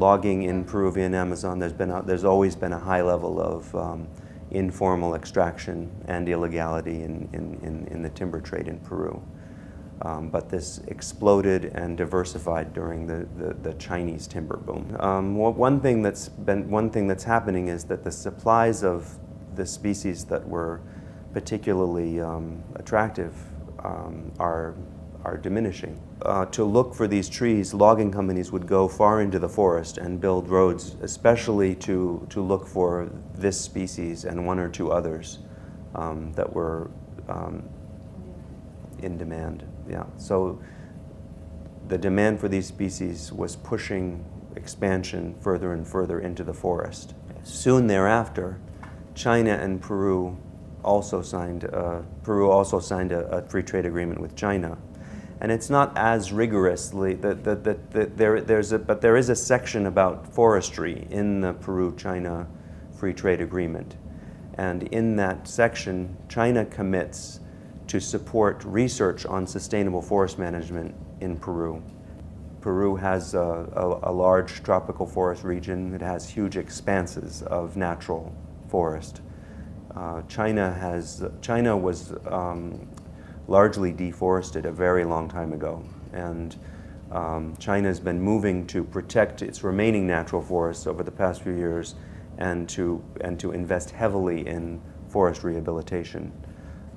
logging in Peruvian Amazon, there's always been a high level of informal extraction and illegality in the timber trade in Peru. But this exploded and diversified during the Chinese timber boom. One thing that's happening is that the supplies of the species that were particularly attractive are diminishing. To look for these trees, logging companies would go far into the forest and build roads, especially to look for this species and one or two others that were in demand. Yeah. So the demand for these species was pushing expansion further and further into the forest. Soon thereafter, China and Peru also signed a free trade agreement with China. And it's not as rigorously, but there is a section about forestry in the Peru-China free trade agreement. And in that section, China commits to support research on sustainable forest management in Peru. Peru has a large tropical forest region. It has huge expanses of natural forest. China was largely deforested a very long time ago, and China's been moving to protect its remaining natural forests over the past few years, and to invest heavily in forest rehabilitation.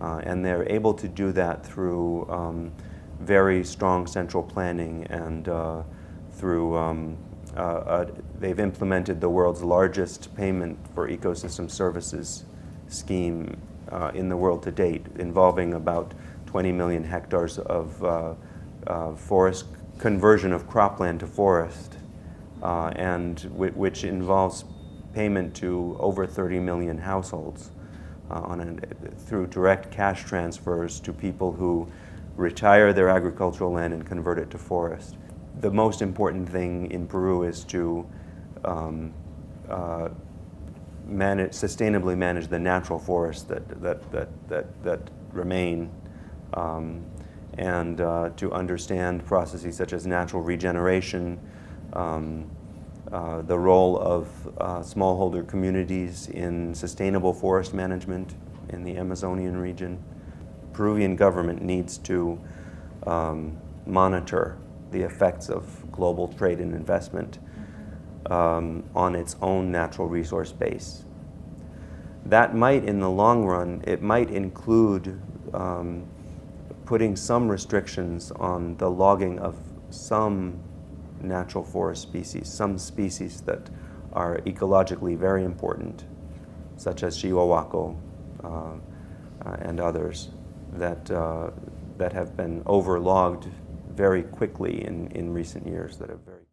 And they're able to do that through very strong central planning and through they've implemented the world's largest payment for ecosystem services scheme in the world to date, involving about 20 million hectares of forest conversion of cropland to forest, and which involves payment to over 30 million households through direct cash transfers to people who retire their agricultural land and convert it to forest. The most important thing in Peru is to sustainably manage the natural forests that remain, and to understand processes such as natural regeneration, the role of smallholder communities in sustainable forest management in the Amazonian region. Peruvian government needs to monitor the effects of global trade and investment on its own natural resource base. That might, in the long run, it might include putting some restrictions on the logging of some natural forest species, some species that are ecologically very important, such as Chihuahuaco and others that have been overlogged very quickly in recent years that have very